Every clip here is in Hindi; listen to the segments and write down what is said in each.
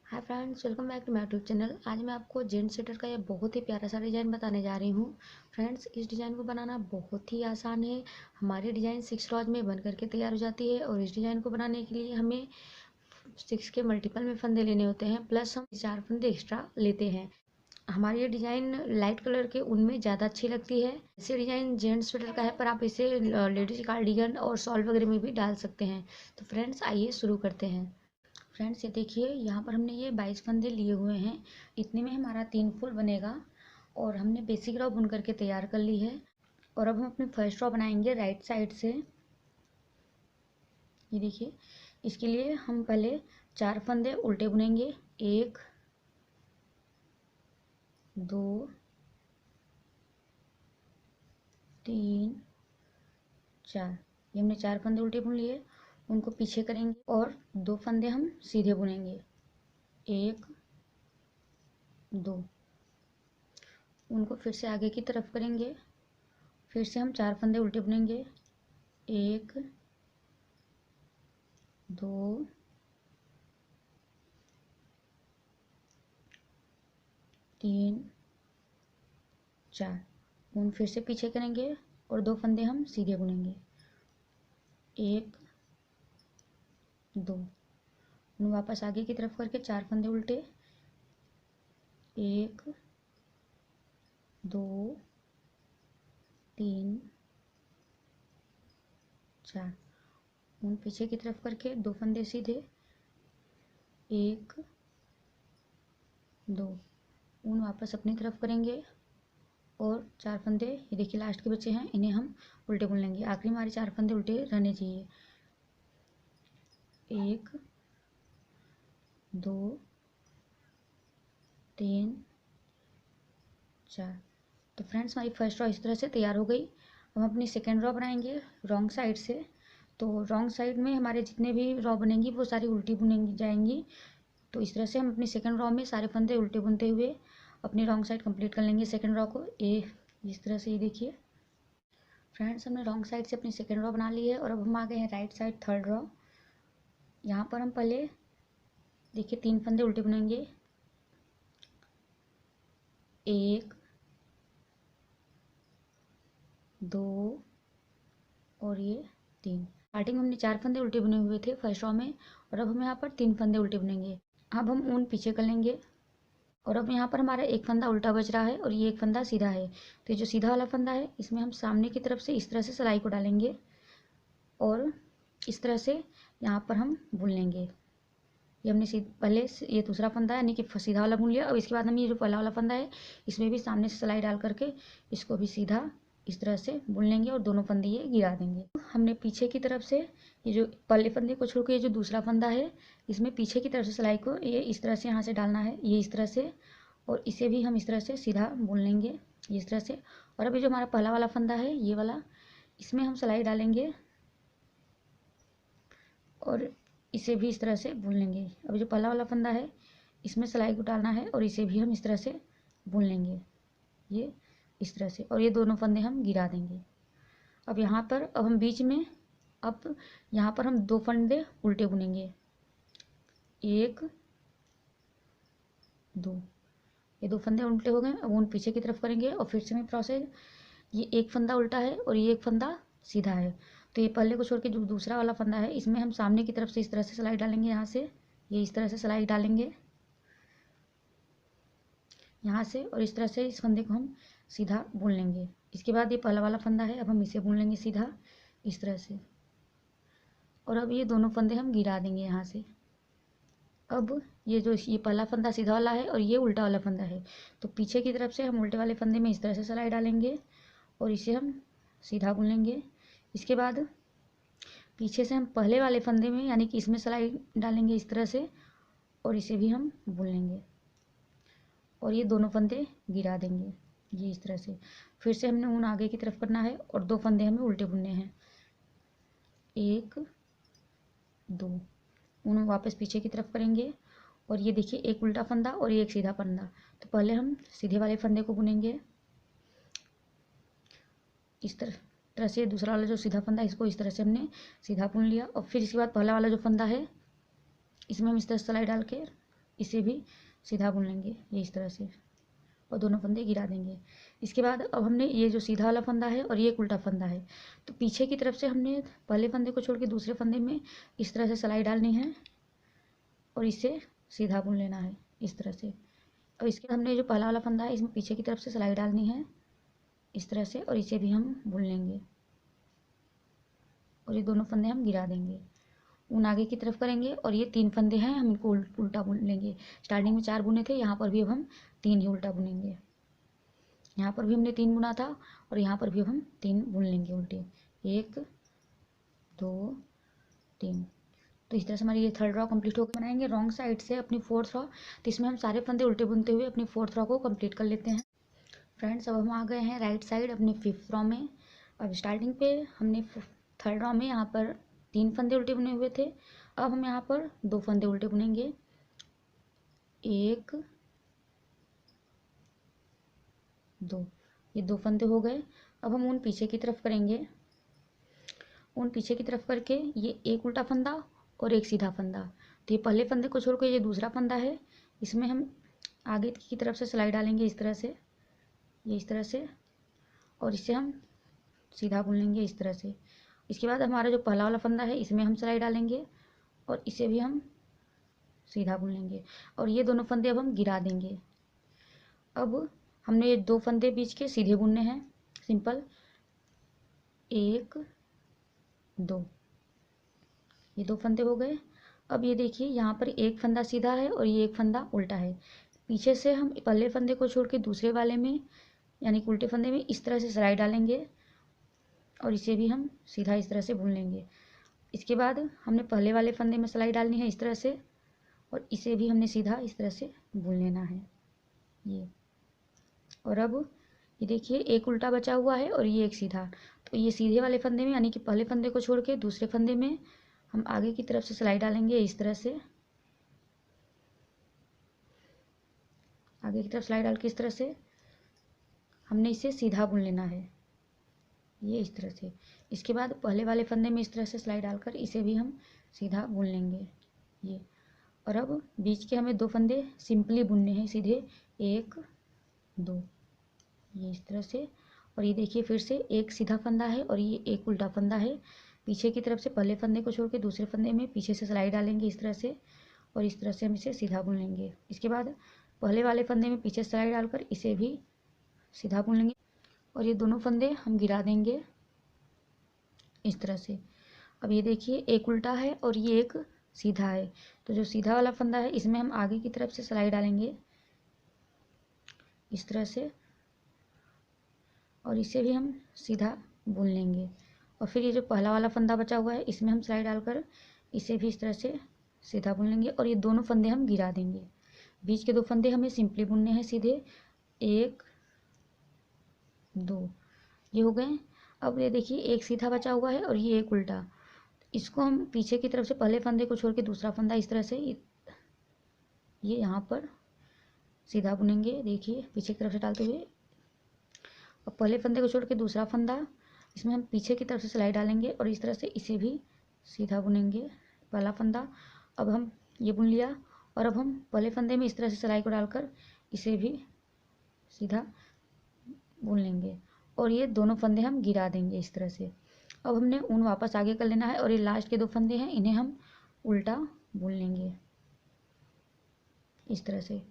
Hi friends, welcome back to my YouTube channel. आज मैं आपको जेंट स्वेटर का ये बहुत ही प्यारा सा डिज़ाइन बताने जा रही हूँ। फ्रेंड्स, इस डिज़ाइन को बनाना बहुत ही आसान है। हमारी डिज़ाइन 6 रॉज में बन करके तैयार हो जाती है और इस डिज़ाइन को बनाने के लिए हमें 6 के मल्टीपल में फंदे लेने होते हैं, प्लस हम 4 फंदे एक्स्ट्रा लेते हैं। हमारी ये डिज़ाइन लाइट कलर के ऊन में ज़्यादा अच्छी लगती है। ऐसे डिज़ाइन जेंट स्वेटर का है, पर आप इसे लेडीज कार्डिगन और शॉल वगैरह में भी डाल सकते हैं। तो फ्रेंड्स, आइए शुरू करते हैं। फ्रेंड्स, ये देखिए, यहाँ पर हमने ये 22 फंदे लिए हुए हैं। इतने में हमारा 3 फुल बनेगा और हमने बेसिक रॉ बुन करके तैयार कर ली है। और अब हम अपनी फर्स्ट रॉ बनाएंगे राइट साइड से। ये देखिए, इसके लिए हम पहले 4 फंदे उल्टे बुनेंगे। 1 2 3 4। ये हमने 4 फंदे उल्टे बुन लिए, उनको पीछे करेंगे और 2 फंदे हम सीधे बुनेंगे। 1 2, उनको फिर से आगे की तरफ करेंगे। फिर से हम 4 फंदे उल्टे बुनेंगे। 1 2 3 4, ऊन फिर से पीछे करेंगे और 2 फंदे हम सीधे बुनेंगे। 1 2, ऊन वापस आगे की तरफ करके 4 फंदे उल्टे। 1 2 3 4, ऊन पीछे की तरफ करके 2 फंदे सीधे। 1 2, ऊन वापस अपनी तरफ करेंगे और 4 फंदे, ये देखिए लास्ट के बचे हैं, इन्हें हम उल्टे बुन लेंगे। आखिरी हमारे 4 फंदे उल्टे रहने चाहिए। 1 2 3 4। तो फ्रेंड्स, हमारी फर्स्ट रॉ इस तरह से तैयार हो गई। हम अपनी सेकेंड रॉ बनाएंगे रॉन्ग साइड से। तो रॉन्ग साइड में हमारे जितने भी रॉ बनेंगी वो सारी उल्टी बुनेंगी जाएंगी। तो इस तरह से हम अपनी सेकेंड रॉ में सारे फंदे उल्टे बुनते हुए अपनी रॉन्ग साइड कंप्लीट कर लेंगे सेकेंड रॉ को। इस तरह से, ये देखिए फ्रेंड्स, हमने रॉन्ग साइड से अपनी सेकेंड रॉ बना ली है और अब हम आ गए हैं राइट साइड थर्ड रॉ। यहाँ पर हम पहले देखिए 3 फंदे उल्टे बुनेंगे। 1 2 और ये 3। स्टार्टिंग में हमने 4 फंदे उल्टे बुने हुए थे फर्स्ट रॉ में और अब हम यहाँ पर 3 फंदे उल्टे बुनेंगे। अब हम ऊन पीछे कर लेंगे और अब यहाँ पर हमारा एक फंदा उल्टा बच रहा है और ये एक फंदा सीधा है। तो ये जो सीधा वाला फंदा है, इसमें हम सामने की तरफ से इस तरह से सिलाई को डालेंगे और इस तरह से यहाँ पर हम बुन लेंगे। ये हमने पहले ये दूसरा फंदा है यानी कि सीधा वाला बुन लिया। अब इसके बाद हम ये जो पहला वाला फंदा है, इसमें भी सामने से सिलाई डाल करके इसको भी सीधा इस तरह से बुन लेंगे और दोनों फंदे ये गिरा देंगे। हमने पीछे की तरफ से ये जो पहले फंदे को छोड़ के ये जो दूसरा फंदा है, इसमें पीछे की तरफ से सिलाई को ये इस तरह से यहाँ से डालना है, ये इस तरह से, और इसे भी हम इस तरह से सीधा बुन लेंगे इस तरह से। और अभी जो हमारा पहला वाला फंदा है ये वाला, इसमें हम सिलाई डालेंगे और इसे भी इस तरह से बुन लेंगे। अभी जो पहला वाला फंदा है, इसमें सिलाई को डालना है और इसे भी हम इस तरह से बुन लेंगे, ये इस तरह से, और ये दोनों फंदे हम गिरा देंगे। अब यहाँ पर अब हम बीच में अब यहाँ पर हम 2 फंदे उल्टे बुनेंगे। 1 2, ये 2 फंदे उल्टे हो गए। अब ऊन पीछे की तरफ करेंगे और फिर से मैं प्रोसेस, ये एक फंदा उल्टा है और ये एक फंदा सीधा है। तो ये पहले को छोड़ के जो दूसरा वाला फंदा है, इसमें हम सामने की तरफ से इस तरह से सिलाई डालेंगे। यहाँ से ये इस तरह से सिलाई डालेंगे यहाँ से, और इस तरह से इस फंदे को हम सीधा बुन लेंगे। इसके बाद ये पहला वाला फंदा है, अब हम इसे बुन लेंगे सीधा इस तरह से, और अब ये दोनों फंदे हम गिरा देंगे यहाँ से। अब ये पहला फंदा सीधा वाला है और ये उल्टा वाला फंदा है, तो पीछे की तरफ से हम उल्टे वाले फंदे में इस तरह से सिलाई डालेंगे और इसे हम सीधा बुन लेंगे। इसके बाद पीछे से हम पहले वाले फंदे में यानी कि इसमें सिलाई डालेंगे इस तरह से और इसे भी हम बुन लेंगे और ये दोनों फंदे गिरा देंगे ये इस तरह से। फिर से हमने ऊन आगे की तरफ करना है और 2 फंदे हमें उल्टे बुनने हैं। 1 2, ऊन वापस पीछे की तरफ करेंगे और ये देखिए एक उल्टा फंदा और ये एक सीधा फंदा। तो पहले हम सीधे वाले फंदे को बुनेंगे इस तरह से। दूसरा वाला जो सीधा फंदा है, इसको इस तरह से हमने सीधा बुन लिया और फिर इसके बाद पहला वाला जो फंदा है, इसमें हम इस तरह सिलाई डाल के इसे भी सीधा बुन लेंगे ये इस तरह से, और दोनों फंदे गिरा देंगे। इसके बाद अब हमने ये जो सीधा वाला फंदा है और ये एक उल्टा फंदा है, तो पीछे की तरफ से हमने पहले फंदे को छोड़ के दूसरे फंदे में इस तरह से सिलाई डालनी है और इसे सीधा बुन लेना है इस तरह से। और इसके बाद हमने जो पहला वाला फंदा है इसमें पीछे की तरफ से सिलाई डालनी है इस तरह से, और इसे भी हम बुन लेंगे और ये दोनों फंदे हम गिरा देंगे। ऊन आगे की तरफ करेंगे और ये 3 फंदे हैं, हम इनको उल्टा बुन लेंगे। स्टार्टिंग में 4 बुने थे, यहाँ पर भी अब हम 3 ही उल्टा बुनेंगे। यहाँ पर भी हमने 3 बुना था और यहाँ पर भी अब हम 3 बुन लेंगे उल्टे, 1 2 3। तो इस तरह से हमारी ये थर्ड रॉ कंप्लीट होकर बनाएंगे रॉन्ग साइड से अपनी फोर्थ रॉ। तो इसमें हम सारे फंदे उल्टे बुनते हुए अपनी फोर्थ रॉ को कंप्लीट कर लेते हैं। फ्रेंड्स अब हम आ गए हैं राइट साइड अपने फिफ्थ रॉ में। अब स्टार्टिंग पे हमने थर्ड रॉ में यहाँ पर 3 फंदे उल्टे बुने हुए थे, अब हम यहाँ पर 2 फंदे उल्टे बुनेंगे, 1 2, ये 2 फंदे हो गए। अब हम ऊन पीछे की तरफ करेंगे, ऊन पीछे की तरफ करके ये एक उल्टा फंदा और एक सीधा फंदा। तो ये पहले फंदे को छोड़ के ये दूसरा फंदा है, इसमें हम आगे की तरफ से सिलाई डालेंगे इस तरह से, ये इस तरह से, और इसे हम सीधा बुन लेंगे इस तरह से। इसके बाद हमारा जो पहला वाला फंदा है इसमें हम सिलाई डालेंगे और इसे भी हम सीधा बुन लेंगे और ये दोनों फंदे अब हम गिरा देंगे। अब हमने ये 2 फंदे बीच के सीधे बुनने हैं, सिंपल 1 2, ये 2 फंदे हो गए। अब ये देखिए यहाँ पर एक फंदा सीधा है और ये एक फंदा उल्टा है। पीछे से हम पहले फंदे को छोड़ के दूसरे वाले में यानी कि उल्टे फंदे में इस तरह से सिलाई डालेंगे और इसे भी हम सीधा इस तरह से बुन लेंगे। इसके बाद हमने पहले वाले फंदे में सिलाई डालनी है इस तरह से और इसे भी हमने सीधा इस तरह से बुन लेना है ये। और अब ये देखिए एक उल्टा बचा हुआ है और ये एक सीधा, तो ये सीधे वाले फंदे में यानी कि पहले फंदे को छोड़ के दूसरे फंदे में हम आगे की तरफ से सिलाई डालेंगे इस तरह से, आगे की तरफ सिलाई डाल के इस तरह से हमने इसे सीधा बुन लेना है ये इस तरह से। इसके बाद पहले वाले फंदे में इस तरह से सिलाई डालकर इसे भी हम सीधा बुन लेंगे ये। और अब बीच के हमें 2 फंदे सिंपली बुनने हैं सीधे, 1 2, ये इस तरह से। और ये देखिए फिर से एक सीधा फंदा है और ये एक उल्टा फंदा है। पीछे की तरफ से पहले फंदे को छोड़ के दूसरे फंदे में पीछे से सिलाई डालेंगे इस तरह से और इस तरह से हम इसे सीधा बुन लेंगे। इसके बाद पहले वाले फंदे में पीछे सिलाई डालकर इसे भी सीधा बुन लेंगे और ये दोनों फंदे हम गिरा देंगे इस तरह से। अब ये देखिए एक उल्टा है और ये एक सीधा है, तो जो सीधा वाला फंदा है इसमें हम आगे की तरफ से सिलाई डालेंगे इस तरह से और इसे भी हम सीधा बुन लेंगे। और फिर ये जो पहला वाला फंदा बचा हुआ है इसमें हम सिलाई डालकर इसे भी इस तरह से सीधा बुन लेंगे और ये दोनों फंदे हम गिरा देंगे। बीच के 2 फंदे हमें सिंपली बुनने हैं सीधे, 1 2, ये हो गए। अब ये देखिए एक सीधा बचा हुआ है और ये एक उल्टा, इसको हम पीछे की तरफ से पहले फंदे को छोड़ के दूसरा फंदा इस तरह से ये यहाँ पर सीधा बुनेंगे, देखिए पीछे की तरफ से डालते हुए। और पहले फंदे को छोड़ के दूसरा फंदा, इसमें हम पीछे की तरफ से सिलाई डालेंगे और इस तरह से इसे भी सीधा बुनेंगे पहला फंदा। अब हम ये बुन लिया और अब हम पहले फंदे में इस तरह से सिलाई को डालकर इसे भी सीधा बुन लेंगे और ये दोनों फंदे हम गिरा देंगे इस तरह से। अब हमने ऊन वापस आगे कर लेना है और ये लास्ट के 2 फंदे हैं इन्हें हम उल्टा बुन लेंगे इस तरह से।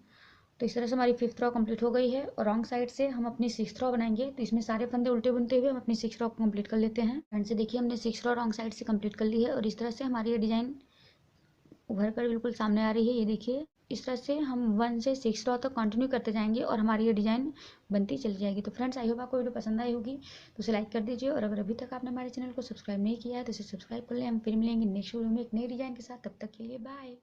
तो इस तरह से हमारी 5th रॉ कंप्लीट हो गई है और रॉन्ग साइड से हम अपनी 6th रॉ बनाएंगे। तो इसमें सारे फंदे उल्टे बुनते हुए हम अपनी 6th रॉ कंप्लीट कर लेते हैं। फ्रेंड से देखिए हमने 6th रॉ रॉन्ग साइड से कंप्लीट कर ली है और इस तरह से हमारी ये डिज़ाइन उभर कर बिल्कुल सामने आ रही है। ये देखिए इस तरह से हम 1 से 6 रॉ तक कंटिन्यू करते जाएंगे और हमारी ये डिज़ाइन बनती चली जाएगी। तो फ्रेंड्स आई होप आपको वीडियो पसंद आई होगी, तो उसे लाइक कर दीजिए और अगर अभी तक आपने हमारे चैनल को सब्सक्राइब नहीं किया है तो इसे सब्सक्राइब कर लें। हम फिर मिलेंगे नेक्स्ट वीडियो में एक नई डिज़ाइन के साथ, तब तक के लिए बाय।